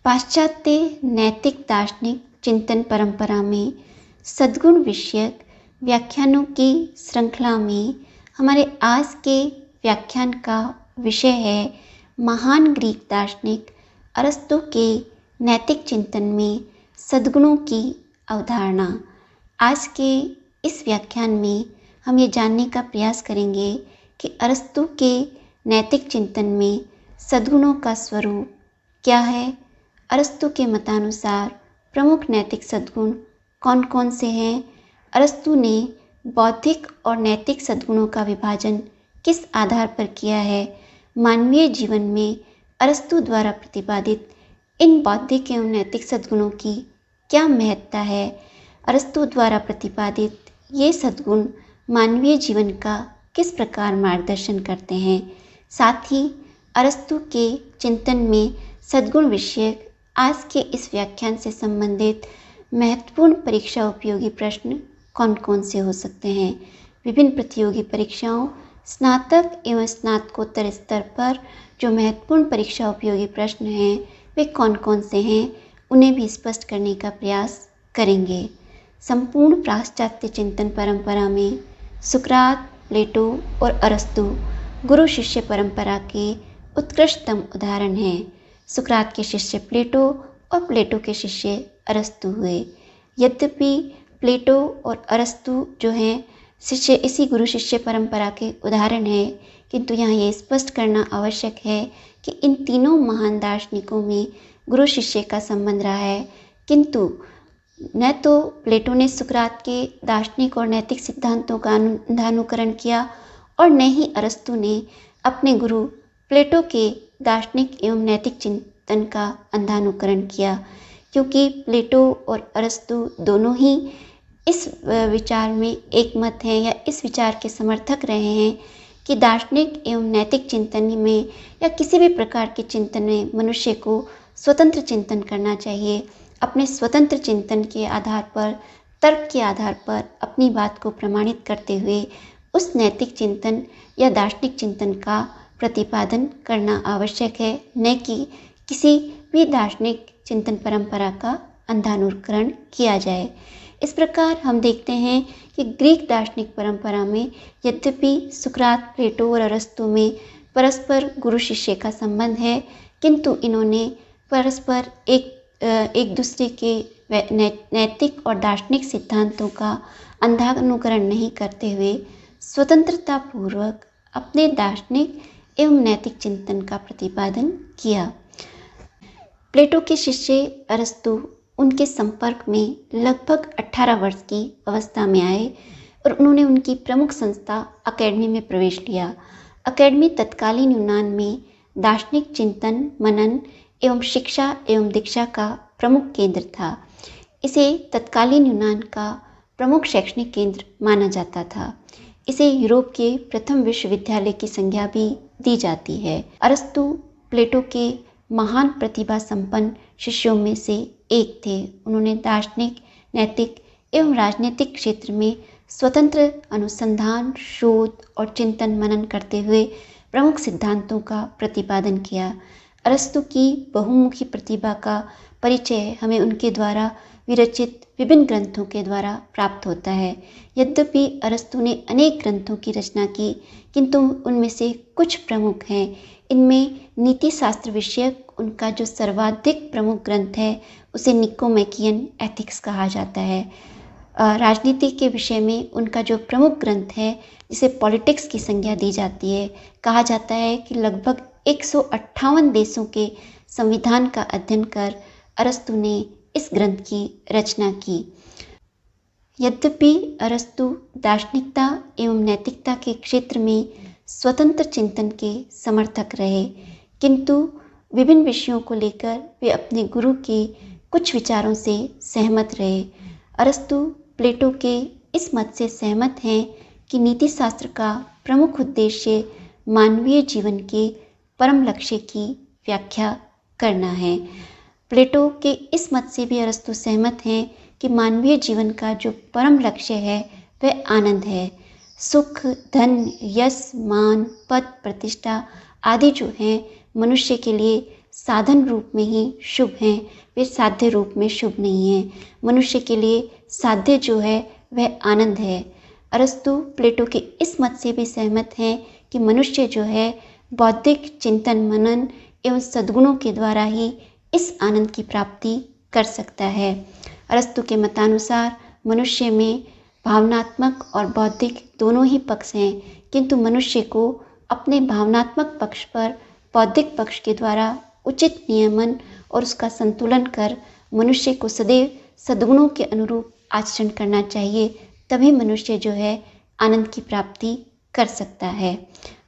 पाश्चात्य नैतिक दार्शनिक चिंतन परंपरा में सद्गुण विषयक व्याख्यानों की श्रृंखला में हमारे आज के व्याख्यान का विषय है महान ग्रीक दार्शनिक अरस्तु के नैतिक चिंतन में सद्गुणों की अवधारणा। आज के इस व्याख्यान में हम ये जानने का प्रयास करेंगे कि अरस्तु के नैतिक चिंतन में सद्गुणों का स्वरूप क्या है। अरस्तु के मतानुसार प्रमुख नैतिक सद्गुण कौन कौन से हैं। अरस्तु ने बौद्धिक और नैतिक सद्गुणों का विभाजन किस आधार पर किया है। मानवीय जीवन में अरस्तु द्वारा प्रतिपादित इन बौद्धिक एवं नैतिक सद्गुणों की क्या महत्ता है। अरस्तु द्वारा प्रतिपादित ये सद्गुण मानवीय जीवन का किस प्रकार मार्गदर्शन करते हैं। साथ ही अरस्तु के चिंतन में सद्गुण विषयक आज के इस व्याख्यान से संबंधित महत्वपूर्ण परीक्षा उपयोगी प्रश्न कौन कौन से हो सकते हैं। विभिन्न प्रतियोगी परीक्षाओं स्नातक एवं स्नातकोत्तर स्तर पर जो महत्वपूर्ण परीक्षा उपयोगी प्रश्न हैं वे कौन कौन से हैं, उन्हें भी स्पष्ट करने का प्रयास करेंगे। संपूर्ण पाश्चात्य चिंतन परंपरा में सुकरात, प्लेटो और अरस्तु गुरु शिष्य परंपरा के उत्कृष्टतम उदाहरण हैं। सुकरात के शिष्य प्लेटो और प्लेटो के शिष्य अरस्तु हुए। यद्यपि प्लेटो और अरस्तु जो हैं शिष्य इसी गुरु शिष्य परंपरा के उदाहरण हैं, किंतु यहाँ ये स्पष्ट करना आवश्यक है कि इन तीनों महान दार्शनिकों में गुरु शिष्य का संबंध रहा है। किंतु न तो प्लेटो ने सुकरात के दार्शनिक और नैतिक सिद्धांतों का अंधानुकरण किया और न ही अरस्तु ने अपने गुरु प्लेटो के दार्शनिक एवं नैतिक चिंतन का अंधानुकरण किया, क्योंकि प्लेटो और अरस्तु दोनों ही इस विचार में एक मत हैं या इस विचार के समर्थक रहे हैं कि दार्शनिक एवं नैतिक चिंतन में या किसी भी प्रकार के चिंतन में मनुष्य को स्वतंत्र चिंतन करना चाहिए। अपने स्वतंत्र चिंतन के आधार पर, तर्क के आधार पर अपनी बात को प्रमाणित करते हुए उस नैतिक चिंतन या दार्शनिक चिंतन का प्रतिपादन करना आवश्यक है, न कि किसी भी दार्शनिक चिंतन परंपरा का अंधानुकरण किया जाए। इस प्रकार हम देखते हैं कि ग्रीक दार्शनिक परंपरा में यद्यपि सुकरात, प्लेटो और अरस्तु में परस्पर गुरु शिष्य का संबंध है, किंतु इन्होंने परस्पर एक दूसरे के नैतिक और दार्शनिक सिद्धांतों का अंधानुकरण नहीं करते हुए स्वतंत्रता पूर्वक अपने दार्शनिक एवं नैतिक चिंतन का प्रतिपादन किया। प्लेटो के शिष्य अरस्तु उनके संपर्क में लगभग 18 वर्ष की अवस्था में आए और उन्होंने उनकी प्रमुख संस्था अकेडमी में प्रवेश लिया। अकेडमी तत्कालीन यूनान में दार्शनिक चिंतन, मनन एवं शिक्षा एवं दीक्षा का प्रमुख केंद्र था। इसे तत्कालीन यूनान का प्रमुख शैक्षणिक केंद्र माना जाता था। इसे यूरोप के प्रथम विश्वविद्यालय की संज्ञा भी दी जाती है। अरस्तु प्लेटो के महान प्रतिभा संपन्न शिष्यों में से एक थे। उन्होंने दार्शनिक, नैतिक एवं राजनीतिक क्षेत्र में स्वतंत्र अनुसंधान, शोध और चिंतन मनन करते हुए प्रमुख सिद्धांतों का प्रतिपादन किया। अरस्तु की बहुमुखी प्रतिभा का परिचय हमें उनके द्वारा विरचित विभिन्न ग्रंथों के द्वारा प्राप्त होता है। यद्यपि अरस्तु ने अनेक ग्रंथों की रचना की, किंतु उनमें से कुछ प्रमुख हैं। इनमें नीति शास्त्र विषयक उनका जो सर्वाधिक प्रमुख ग्रंथ है उसे निकोमैकियन एथिक्स कहा जाता है। राजनीति के विषय में उनका जो प्रमुख ग्रंथ है जिसे पॉलिटिक्स की संज्ञा दी जाती है, कहा जाता है कि लगभग 158 देशों के संविधान का अध्ययन कर अरस्तु ने इस ग्रंथ की रचना की। यद्यपि अरस्तु दार्शनिकता एवं नैतिकता के क्षेत्र में स्वतंत्र चिंतन के समर्थक रहे, किंतु विभिन्न विषयों को लेकर वे अपने गुरु के कुछ विचारों से सहमत रहे। अरस्तु प्लेटो के इस मत से सहमत हैं कि नीति शास्त्र का प्रमुख उद्देश्य मानवीय जीवन के परम लक्ष्य की व्याख्या करना है। प्लेटो के इस मत से भी अरस्तु सहमत हैं कि मानवीय जीवन का जो परम लक्ष्य है वह आनंद है। सुख, धन, यश, मान, पद, प्रतिष्ठा आदि जो हैं मनुष्य के लिए साधन रूप में ही शुभ हैं, वे साध्य रूप में शुभ नहीं हैं। मनुष्य के लिए साध्य जो है वह आनंद है। अरस्तु प्लेटो के इस मत से भी सहमत हैं कि मनुष्य जो है बौद्धिक चिंतन मनन एवं सद्गुणों के द्वारा ही इस आनंद की प्राप्ति कर सकता है। अरस्तु के मतानुसार मनुष्य में भावनात्मक और बौद्धिक दोनों ही पक्ष हैं, किंतु मनुष्य को अपने भावनात्मक पक्ष पर बौद्धिक पक्ष के द्वारा उचित नियमन और उसका संतुलन कर मनुष्य को सदैव सद्गुणों के अनुरूप आचरण करना चाहिए, तभी मनुष्य जो है आनंद की प्राप्ति कर सकता है।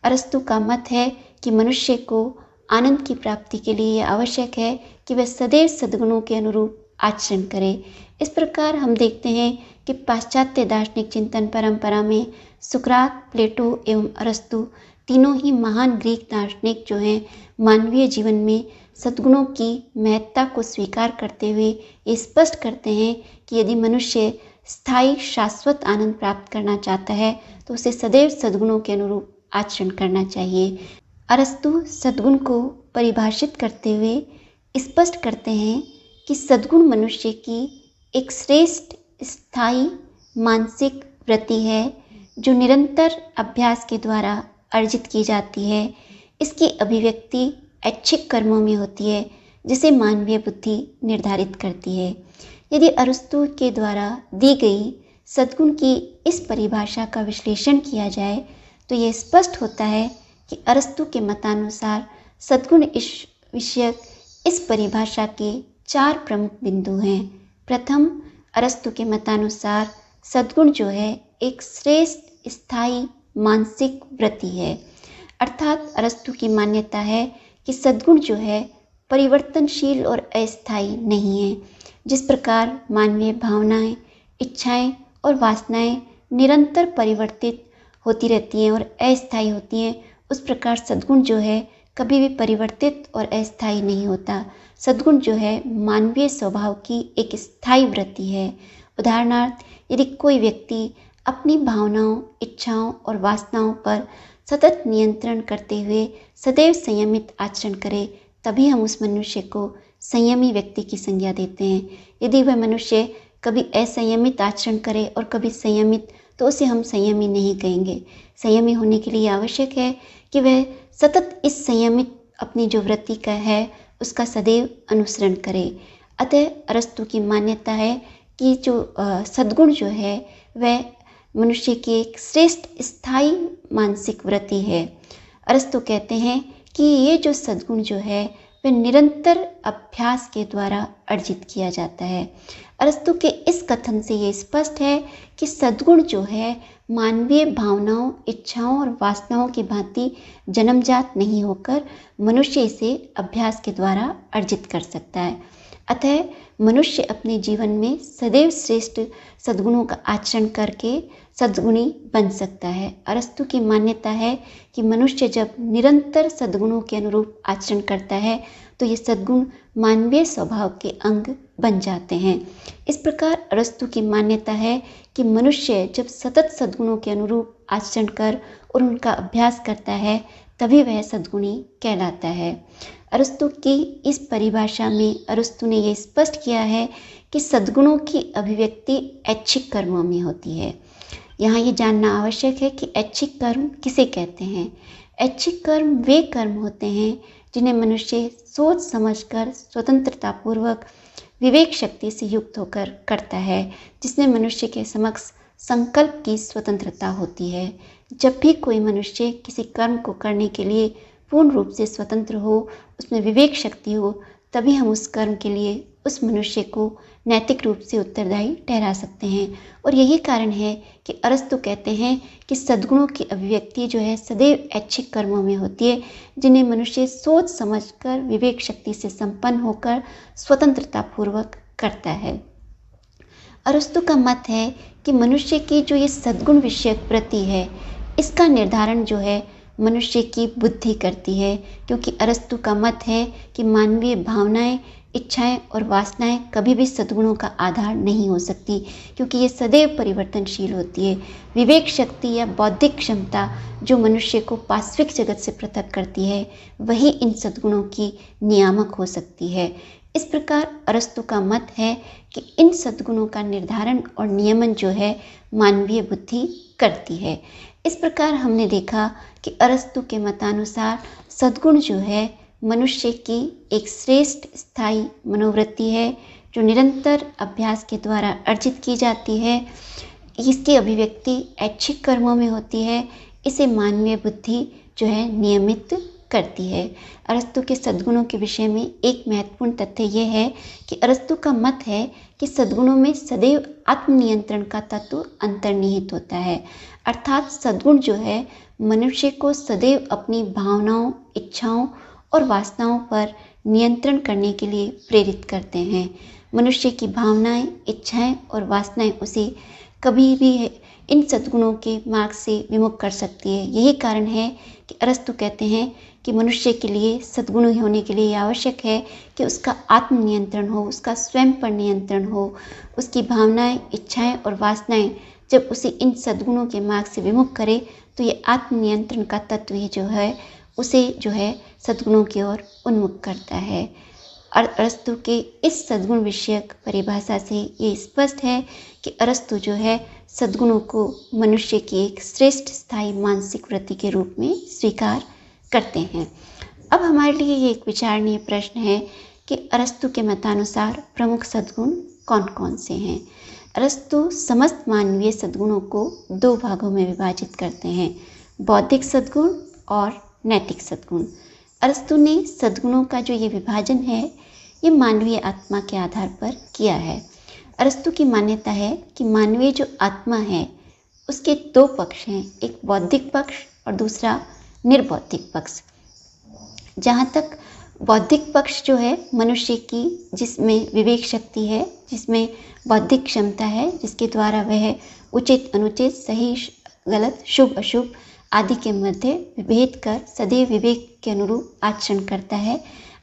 अरस्तु का मत है कि मनुष्य को आनंद की प्राप्ति के लिए यह आवश्यक है कि वह सदैव सद्गुणों के अनुरूप आचरण करे। इस प्रकार हम देखते हैं कि पाश्चात्य दार्शनिक चिंतन परंपरा में सुकरात, प्लेटो एवं अरस्तु तीनों ही महान ग्रीक दार्शनिक जो हैं मानवीय जीवन में सद्गुणों की महत्ता को स्वीकार करते हुए ये स्पष्ट करते हैं कि यदि मनुष्य स्थायी शाश्वत आनंद प्राप्त करना चाहता है तो उसे सदैव सद्गुणों के अनुरूप आचरण करना चाहिए। अरस्तु सद्गुण को परिभाषित करते हुए स्पष्ट करते हैं कि सद्गुण मनुष्य की एक श्रेष्ठ स्थायी मानसिक वृत्ति है जो निरंतर अभ्यास के द्वारा अर्जित की जाती है। इसकी अभिव्यक्ति ऐच्छिक कर्मों में होती है जिसे मानवीय बुद्धि निर्धारित करती है। यदि अरस्तु के द्वारा दी गई सद्गुण की इस परिभाषा का विश्लेषण किया जाए तो यह स्पष्ट होता है कि अरस्तु के मतानुसार सद्गुण विषयक इस परिभाषा के 4 प्रमुख बिंदु हैं। प्रथम, अरस्तु के मतानुसार सद्गुण जो है एक श्रेष्ठ स्थायी मानसिक वृत्ति है, अर्थात अरस्तु की मान्यता है कि सद्गुण जो है परिवर्तनशील और अस्थायी नहीं है। जिस प्रकार मानवीय भावनाएं, इच्छाएं और वासनाएं निरंतर परिवर्तित होती रहती हैं और अस्थायी होती हैं, उस प्रकार सद्गुण जो है कभी भी परिवर्तित और अस्थायी नहीं होता। सद्गुण जो है मानवीय स्वभाव की एक स्थायी वृत्ति है। उदाहरणार्थ, यदि कोई व्यक्ति अपनी भावनाओं, इच्छाओं और वासनाओं पर सतत नियंत्रण करते हुए सदैव संयमित आचरण करे, तभी हम उस मनुष्य को संयमी व्यक्ति की संज्ञा देते हैं। यदि वह मनुष्य कभी असंयमित आचरण करे और कभी संयमित, तो उसे हम संयमी नहीं कहेंगे। संयमी होने के लिए आवश्यक है कि वह सतत इस संयमित अपनी जो वृत्ति का है उसका सदैव अनुसरण करे। अतः अरस्तु की मान्यता है कि जो सद्गुण जो है वह मनुष्य की एक श्रेष्ठ स्थायी मानसिक वृत्ति है। अरस्तु कहते हैं कि ये जो सद्गुण जो है वह निरंतर अभ्यास के द्वारा अर्जित किया जाता है। अरस्तु के इस कथन से ये स्पष्ट है कि सद्गुण जो है मानवीय भावनाओं, इच्छाओं और वासनाओं की भांति जन्मजात नहीं होकर मनुष्य इसे अभ्यास के द्वारा अर्जित कर सकता है। अतः मनुष्य अपने जीवन में सदैव श्रेष्ठ सद्गुणों का आचरण करके सद्गुणी बन सकता है। अरस्तु की मान्यता है कि मनुष्य जब निरंतर सद्गुणों के अनुरूप आचरण करता है तो ये सद्गुण मानवीय स्वभाव के अंग बन जाते हैं। इस प्रकार अरस्तु की मान्यता है कि मनुष्य जब सतत सद्गुणों के अनुरूप आचरण कर और उनका अभ्यास करता है तभी वह सद्गुणी कहलाता है। अरस्तु की इस परिभाषा में अरस्तु ने यह स्पष्ट किया है कि सद्गुणों की अभिव्यक्ति ऐच्छिक कर्मों में होती है। यहाँ ये जानना आवश्यक है कि ऐच्छिक कर्म किसे कहते हैं। ऐच्छिक कर्म वे कर्म होते हैं जिन्हें मनुष्य सोच समझकर स्वतंत्रतापूर्वक विवेक शक्ति से युक्त होकर करता है, जिसमें मनुष्य के समक्ष संकल्प की स्वतंत्रता होती है। जब भी कोई मनुष्य किसी कर्म को करने के लिए पूर्ण रूप से स्वतंत्र हो, उसमें विवेक शक्ति हो, तभी हम उस कर्म के लिए उस मनुष्य को नैतिक रूप से उत्तरदायी ठहरा सकते हैं। और यही कारण है कि अरस्तु कहते हैं कि सद्गुणों की अभिव्यक्ति जो है सदैव ऐच्छिक कर्मों में होती है, जिन्हें मनुष्य सोच समझकर विवेक शक्ति से संपन्न होकर स्वतंत्रतापूर्वक करता है। अरस्तु का मत है कि मनुष्य की जो ये सद्गुण विषयक वृत्ति है, इसका निर्धारण जो है मनुष्य की बुद्धि करती है, क्योंकि अरस्तु का मत है कि मानवीय भावनाएं इच्छाएं और वासनाएं कभी भी सद्गुणों का आधार नहीं हो सकती, क्योंकि ये सदैव परिवर्तनशील होती है। विवेक शक्ति या बौद्धिक क्षमता जो मनुष्य को पाश्विक जगत से पृथक करती है, वही इन सद्गुणों की नियामक हो सकती है। इस प्रकार अरस्तु का मत है कि इन सद्गुणों का निर्धारण और नियमन जो है मानवीय बुद्धि करती है। इस प्रकार हमने देखा कि अरस्तु के मतानुसार सद्गुण जो है मनुष्य की एक श्रेष्ठ स्थायी मनोवृत्ति है, जो निरंतर अभ्यास के द्वारा अर्जित की जाती है। इसकी अभिव्यक्ति ऐच्छिक कर्मों में होती है। इसे मानवीय बुद्धि जो है नियमित करती है। अरस्तु के सद्गुणों के विषय में एक महत्वपूर्ण तथ्य यह है कि अरस्तु का मत है कि सद्गुणों में सदैव आत्मनियंत्रण का तत्व अंतर्निहित होता है। अर्थात सद्गुण जो है मनुष्य को सदैव अपनी भावनाओं, इच्छाओं और वासनाओं पर नियंत्रण करने के लिए प्रेरित करते हैं। मनुष्य की भावनाएं, इच्छाएं और वासनाएं उसे कभी भी इन सद्गुणों के मार्ग से विमुख कर सकती है। यही कारण है कि अरस्तु कहते हैं कि मनुष्य के लिए सद्गुण होने के लिए आवश्यक है कि उसका आत्मनियंत्रण हो, उसका स्वयं पर नियंत्रण हो। उसकी भावनाएं, इच्छाएं और वासनाएं जब उसे इन सद्गुणों के मार्ग से विमुख करे तो ये आत्मनियंत्रण का तत्व ही जो है उसे जो है सद्गुणों की ओर उन्मुख करता है। और अरस्तु के इस सद्गुण विषयक परिभाषा से ये स्पष्ट है कि अरस्तु जो है सद्गुणों को मनुष्य की एक श्रेष्ठ स्थायी मानसिक वृत्ति के रूप में स्वीकार करते हैं। अब हमारे लिए ये एक विचारणीय प्रश्न है कि अरस्तु के मतानुसार प्रमुख सद्गुण कौन कौन से हैं। अरस्तु समस्त मानवीय सद्गुणों को दो भागों में विभाजित करते हैं, बौद्धिक सद्गुण और नैतिक सद्गुण। अरस्तु ने सद्गुणों का जो ये विभाजन है ये मानवीय आत्मा के आधार पर किया है। अरस्तु की मान्यता है कि मानवीय जो आत्मा है उसके दो पक्ष हैं, एक बौद्धिक पक्ष और दूसरा निर्बौद्धिक पक्ष। जहाँ तक बौद्धिक पक्ष जो है मनुष्य की, जिसमें विवेक शक्ति है, जिसमें बौद्धिक क्षमता है, जिसके द्वारा वह उचित अनुचित, सही गलत, शुभ अशुभ आदि के मध्य विभेद कर सदैव विवेक के अनुरूप आचरण करता है।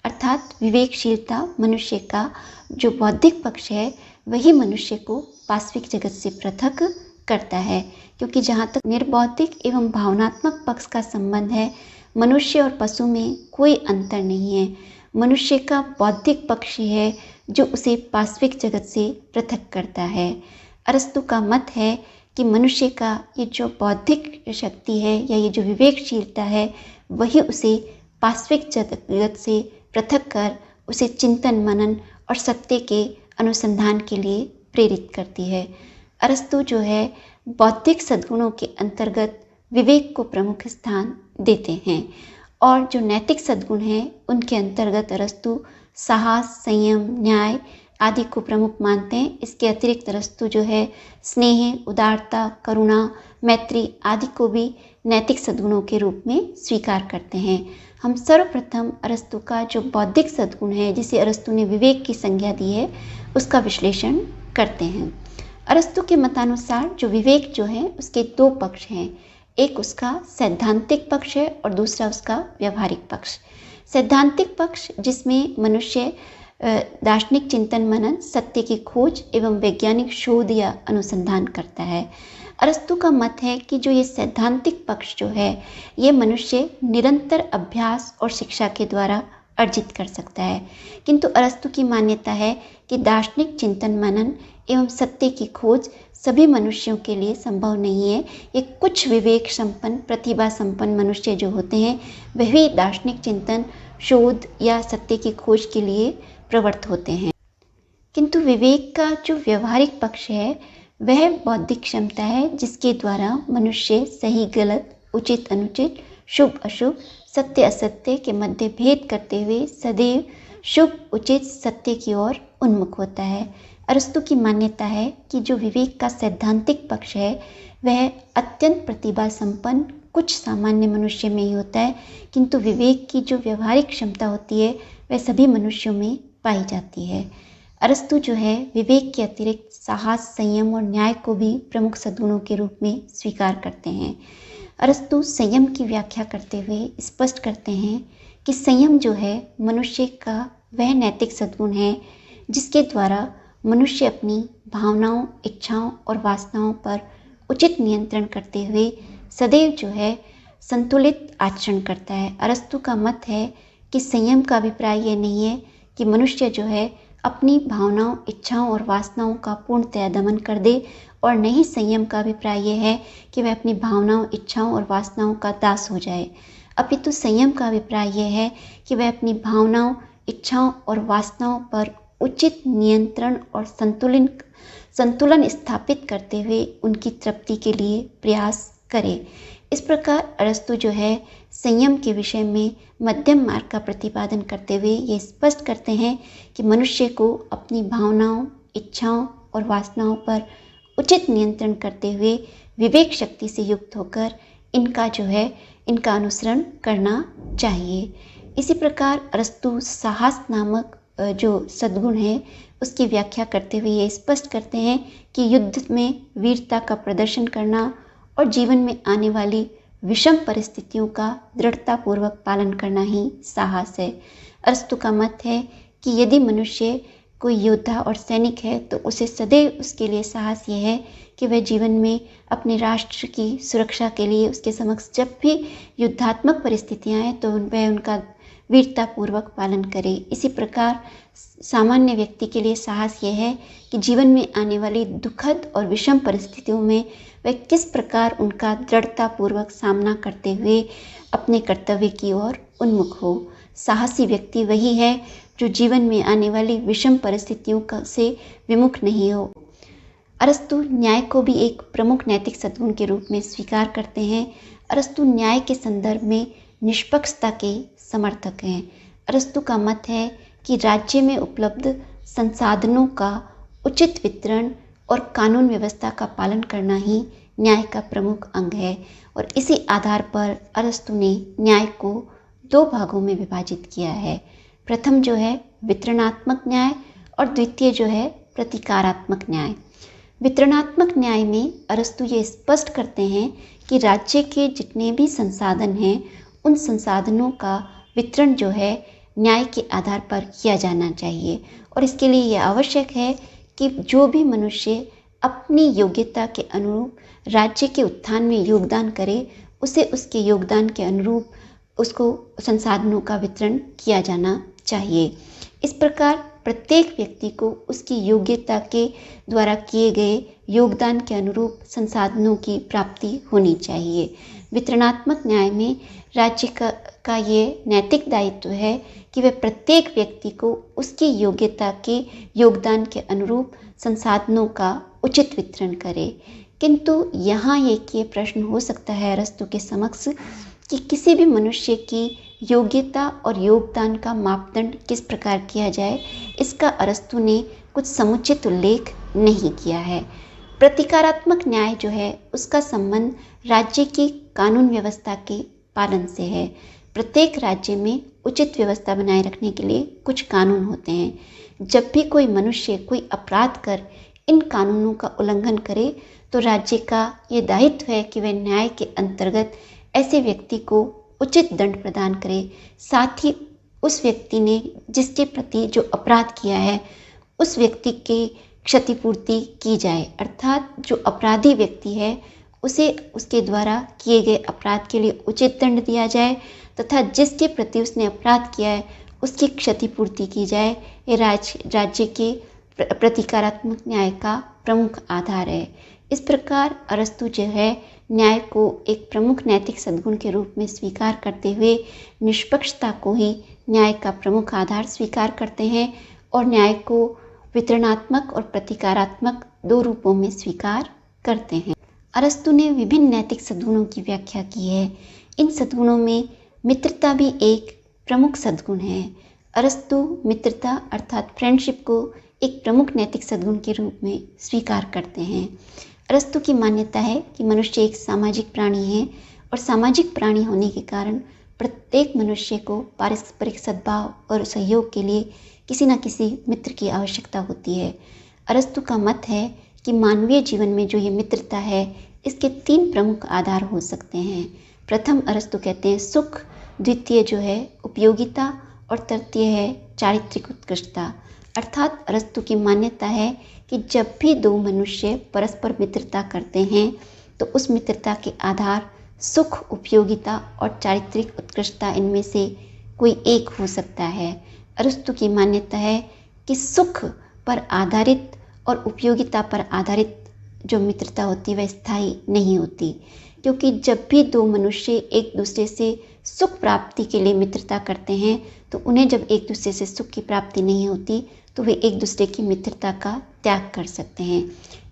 अर्थात विवेकशीलता मनुष्य का जो बौद्धिक पक्ष है वही मनुष्य को पाश्विक जगत से पृथक करता है, क्योंकि जहाँ तक निर्बौद्धिक एवं भावनात्मक पक्ष का संबंध है, मनुष्य और पशु में कोई अंतर नहीं है। मनुष्य का बौद्धिक पक्ष ही है जो उसे पाश्विक जगत से पृथक करता है। अरस्तु का मत है कि मनुष्य का ये जो बौद्धिक शक्ति है या ये जो विवेकशीलता है वही उसे पाश्विक जगत से पृथक कर उसे चिंतन, मनन और सत्य के अनुसंधान के लिए प्रेरित करती है। अरस्तु जो है बौद्धिक सद्गुणों के अंतर्गत विवेक को प्रमुख स्थान देते हैं, और जो नैतिक सद्गुण हैं उनके अंतर्गत अरस्तु साहस, संयम, न्याय आदि को प्रमुख मानते हैं। इसके अतिरिक्त अरस्तु जो है स्नेह, उदारता, करुणा, मैत्री आदि को भी नैतिक सद्गुणों के रूप में स्वीकार करते हैं। हम सर्वप्रथम अरस्तु का जो बौद्धिक सद्गुण है, जिसे अरस्तु ने विवेक की संज्ञा दी है, उसका विश्लेषण करते हैं। अरस्तु के मतानुसार जो विवेक जो है उसके दो पक्ष हैं, एक उसका सैद्धांतिक पक्ष है और दूसरा उसका व्यवहारिक पक्ष। सैद्धांतिक पक्ष जिसमें मनुष्य दार्शनिक चिंतन, मनन, सत्य की खोज एवं वैज्ञानिक शोध या अनुसंधान करता है। अरस्तु का मत है कि जो ये सैद्धांतिक पक्ष जो है ये मनुष्य निरंतर अभ्यास और शिक्षा के द्वारा अर्जित कर सकता है, किंतु अरस्तु की मान्यता है कि दार्शनिक चिंतन, मनन एवं सत्य की खोज सभी मनुष्यों के लिए संभव नहीं है। ये कुछ विवेक संपन्न, प्रतिभा संपन्न मनुष्य जो होते हैं वही दार्शनिक चिंतन, शोध या सत्य की खोज के लिए प्रवृत्त होते हैं। किंतु विवेक का जो व्यवहारिक पक्ष है वह बौद्धिक क्षमता है जिसके द्वारा मनुष्य सही गलत, उचित अनुचित, शुभ अशुभ, सत्य असत्य के मध्य भेद करते हुए सदैव शुभ, उचित, सत्य की ओर उन्मुख होता है। अरस्तु की मान्यता है कि जो विवेक का सैद्धांतिक पक्ष है वह अत्यंत प्रतिभा संपन्न कुछ सामान्य मनुष्य में ही होता है, किंतु विवेक की जो व्यवहारिक क्षमता होती है वह सभी मनुष्यों में पाई जाती है। अरस्तु जो है विवेक के अतिरिक्त साहस, संयम और न्याय को भी प्रमुख सद्गुणों के रूप में स्वीकार करते हैं। अरस्तु संयम की व्याख्या करते हुए स्पष्ट करते हैं कि संयम जो है मनुष्य का वह नैतिक सद्गुण है जिसके द्वारा मनुष्य अपनी भावनाओं, इच्छाओं और वासनाओं पर उचित नियंत्रण करते हुए सदैव जो है संतुलित आचरण करता है। अरस्तु का मत है कि संयम का अभिप्राय यह नहीं है कि मनुष्य जो है अपनी भावनाओं, इच्छाओं और वासनाओं का पूर्णतया दमन कर दे, और नहीं संयम का अभिप्राय यह है कि वह अपनी भावनाओं, इच्छाओं और वासनाओं का दास हो जाए। अपितु संयम का अभिप्राय यह है कि वह अपनी भावनाओं, इच्छाओं और वासनाओं पर उचित नियंत्रण और संतुलन स्थापित करते हुए उनकी तृप्ति के लिए प्रयास करे। इस प्रकार अरस्तु जो है संयम के विषय में मध्यम मार्ग का प्रतिपादन करते हुए ये स्पष्ट करते हैं कि मनुष्य को अपनी भावनाओं, इच्छाओं और वासनाओं पर उचित नियंत्रण करते हुए विवेक शक्ति से युक्त होकर इनका अनुसरण करना चाहिए। इसी प्रकार अरस्तु साहस नामक जो सद्गुण है उसकी व्याख्या करते हुए ये स्पष्ट करते हैं कि युद्ध में वीरता का प्रदर्शन करना और जीवन में आने वाली विषम परिस्थितियों का दृढ़तापूर्वक पालन करना ही साहस है। अरस्तु का मत है कि यदि मनुष्य कोई योद्धा और सैनिक है तो उसे सदैव उसके लिए साहस यह है कि वह जीवन में अपने राष्ट्र की सुरक्षा के लिए उसके समक्ष जब भी युद्धात्मक परिस्थितियां आए तो वह उनका वीरतापूर्वक पालन करे। इसी प्रकार सामान्य व्यक्ति के लिए साहस यह है कि जीवन में आने वाली दुखद और विषम परिस्थितियों में वह किस प्रकार उनका दृढ़तापूर्वक सामना करते हुए अपने कर्तव्य की ओर उन्मुख हो। साहसी व्यक्ति वही है जो जीवन में आने वाली विषम परिस्थितियों से विमुख नहीं हो। अरस्तु न्याय को भी एक प्रमुख नैतिक सद्गुण के रूप में स्वीकार करते हैं। अरस्तु न्याय के संदर्भ में निष्पक्षता के समर्थक हैं। अरस्तु का मत है कि राज्य में उपलब्ध संसाधनों का उचित वितरण और कानून व्यवस्था का पालन करना ही न्याय का प्रमुख अंग है, और इसी आधार पर अरस्तु ने न्याय को दो भागों में विभाजित किया है। प्रथम जो है वितरणात्मक न्याय और द्वितीय जो है प्रतिकारात्मक न्याय। वितरणात्मक न्याय में अरस्तु ये स्पष्ट करते हैं कि राज्य के जितने भी संसाधन हैं उन संसाधनों का वितरण जो है न्याय के आधार पर किया जाना चाहिए, और इसके लिए यह आवश्यक है कि जो भी मनुष्य अपनी योग्यता के अनुरूप राज्य के उत्थान में योगदान करे उसे उसके योगदान के अनुरूप उसको संसाधनों का वितरण किया जाना चाहिए। इस प्रकार प्रत्येक व्यक्ति को उसकी योग्यता के द्वारा किए गए योगदान के अनुरूप संसाधनों की प्राप्ति होनी चाहिए। वितरणात्मक न्याय में राज्य का ये नैतिक दायित्व है कि वह प्रत्येक व्यक्ति को उसकी योग्यता के योगदान के अनुरूप संसाधनों का उचित वितरण करे। किंतु यहाँ ये प्रश्न हो सकता है अरस्तु के समक्ष कि किसी भी मनुष्य की योग्यता और योगदान का मापदंड किस प्रकार किया जाए, इसका अरस्तु ने कुछ समुचित उल्लेख नहीं किया है। प्रतिकारात्मक न्याय जो है उसका संबंध राज्य की कानून व्यवस्था के पालन से है। प्रत्येक राज्य में उचित व्यवस्था बनाए रखने के लिए कुछ कानून होते हैं। जब भी कोई मनुष्य कोई अपराध कर इन कानूनों का उल्लंघन करे तो राज्य का ये दायित्व है कि वह न्याय के अंतर्गत ऐसे व्यक्ति को उचित दंड प्रदान करे। साथ ही उस व्यक्ति ने जिसके प्रति जो अपराध किया है उस व्यक्ति की क्षतिपूर्ति की जाए, अर्थात जो अपराधी व्यक्ति है उसे उसके द्वारा किए गए अपराध के लिए उचित दंड दिया जाए तथा जिसके प्रति उसने अपराध किया है उसकी क्षतिपूर्ति की जाए। ये राज्य के प्रतिकारात्मक न्याय का प्रमुख आधार है। इस प्रकार अरस्तु जो है न्याय को एक प्रमुख नैतिक सद्गुण के रूप में स्वीकार करते हुए निष्पक्षता को ही न्याय का प्रमुख आधार स्वीकार करते हैं और न्याय को वितरणात्मक और प्रतिकारात्मक दो रूपों में स्वीकार करते हैं। अरस्तु ने विभिन्न नैतिक सद्गुणों की व्याख्या की है। इन सद्गुणों में मित्रता भी एक प्रमुख सद्गुण है। अरस्तु मित्रता अर्थात फ्रेंडशिप को एक प्रमुख नैतिक सद्गुण के रूप में स्वीकार करते हैं। अरस्तु की मान्यता है कि मनुष्य एक सामाजिक प्राणी है और सामाजिक प्राणी होने के कारण प्रत्येक मनुष्य को पारस्परिक सद्भाव और सहयोग के लिए किसी न किसी मित्र की आवश्यकता होती है। अरस्तु का मत है कि मानवीय जीवन में जो ये मित्रता है इसके तीन प्रमुख आधार हो सकते हैं। प्रथम अरस्तु कहते हैं सुख, द्वितीय जो है उपयोगिता और तृतीय है चारित्रिक उत्कृष्टता। अर्थात अरस्तु की मान्यता है कि जब भी दो मनुष्य परस्पर मित्रता करते हैं तो उस मित्रता के आधार सुख, उपयोगिता और चारित्रिक उत्कृष्टता इनमें से कोई एक हो सकता है। अरस्तु की मान्यता है कि सुख पर आधारित और उपयोगिता पर आधारित जो मित्रता होती है वह स्थायी नहीं होती, क्योंकि जब भी दो मनुष्य एक दूसरे से सुख प्राप्ति के लिए मित्रता करते हैं तो उन्हें जब एक दूसरे से सुख की प्राप्ति नहीं होती तो वे एक दूसरे की मित्रता का त्याग कर सकते हैं।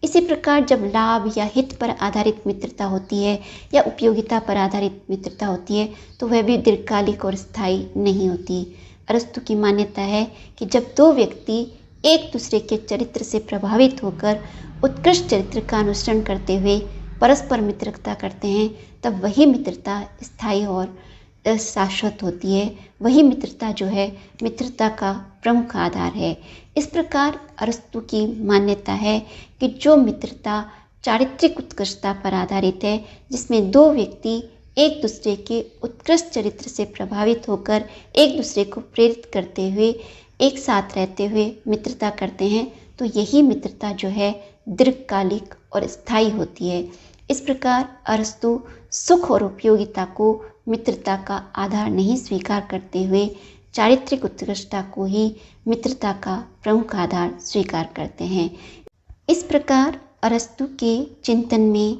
इसी प्रकार जब लाभ या हित पर आधारित मित्रता होती है या उपयोगिता पर आधारित मित्रता होती है तो वह भी दीर्घकालिक और स्थायी नहीं होती। अरस्तु की मान्यता है कि जब दो व्यक्ति एक दूसरे के चरित्र से प्रभावित होकर उत्कृष्ट चरित्र का अनुसरण करते हुए परस्पर मित्रता करते हैं तब वही मित्रता स्थायी और शाश्वत होती है। वही मित्रता जो है मित्रता का प्रमुख आधार है। इस प्रकार अरस्तु की मान्यता है कि जो मित्रता चारित्रिक उत्कृष्टता पर आधारित है, जिसमें दो व्यक्ति एक दूसरे के उत्कृष्ट चरित्र से प्रभावित होकर एक दूसरे को प्रेरित करते हुए एक साथ रहते हुए मित्रता करते हैं, तो यही मित्रता जो है दीर्घकालिक और स्थायी होती है। इस प्रकार अरस्तु सुख और उपयोगिता को मित्रता का आधार नहीं स्वीकार करते हुए चारित्रिक उत्कृष्टता को ही मित्रता का प्रमुख आधार स्वीकार करते हैं। इस प्रकार अरस्तु के चिंतन में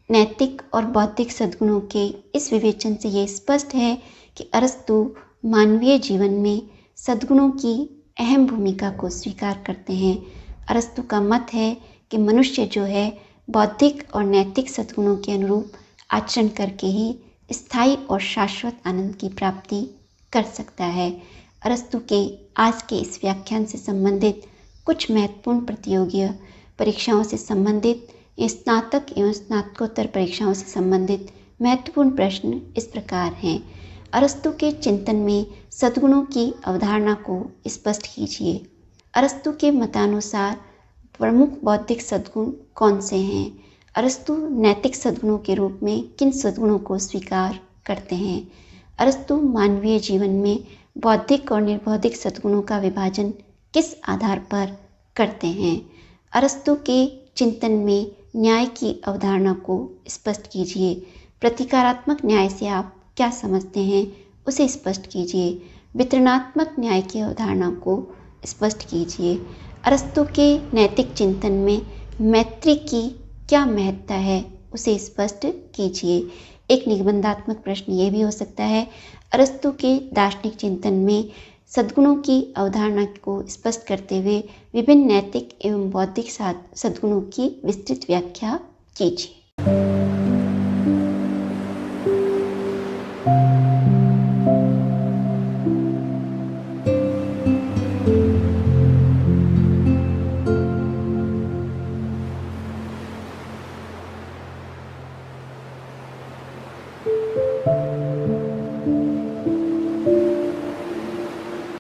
नैतिक और बौद्धिक सद्गुणों के इस विवेचन से ये स्पष्ट है कि अरस्तु मानवीय जीवन में सद्गुणों की अहम भूमिका को स्वीकार करते हैं। अरस्तु का मत है कि मनुष्य जो है बौद्धिक और नैतिक सद्गुणों के अनुरूप आचरण करके ही स्थायी और शाश्वत आनंद की प्राप्ति कर सकता है। अरस्तु के आज के इस व्याख्यान से संबंधित कुछ महत्वपूर्ण प्रतियोगी परीक्षाओं से संबंधित स्नातक एवं स्नातकोत्तर परीक्षाओं से संबंधित महत्वपूर्ण प्रश्न इस प्रकार हैं। अरस्तु के चिंतन में सद्गुणों की अवधारणा को स्पष्ट कीजिए। अरस्तु के मतानुसार प्रमुख बौद्धिक सद्गुण कौन से हैं? अरस्तु नैतिक सद्गुणों के रूप में किन सद्गुणों को स्वीकार करते हैं? अरस्तु मानवीय जीवन में बौद्धिक और निर्बौद्धिक सद्गुणों का विभाजन किस आधार पर करते हैं? अरस्तु के चिंतन में न्याय की अवधारणा को स्पष्ट कीजिए। प्रतीकात्मक न्याय से आप क्या समझते हैं उसे स्पष्ट कीजिए। वितरणात्मक न्याय की अवधारणा को स्पष्ट कीजिए। अरस्तु के नैतिक चिंतन में मैत्री की क्या महत्ता है उसे स्पष्ट कीजिए। एक निबंधात्मक प्रश्न ये भी हो सकता है, अरस्तु के दार्शनिक चिंतन में सद्गुणों की अवधारणा को स्पष्ट करते हुए विभिन्न नैतिक एवं बौद्धिक सद्गुणों की विस्तृत व्याख्या कीजिए।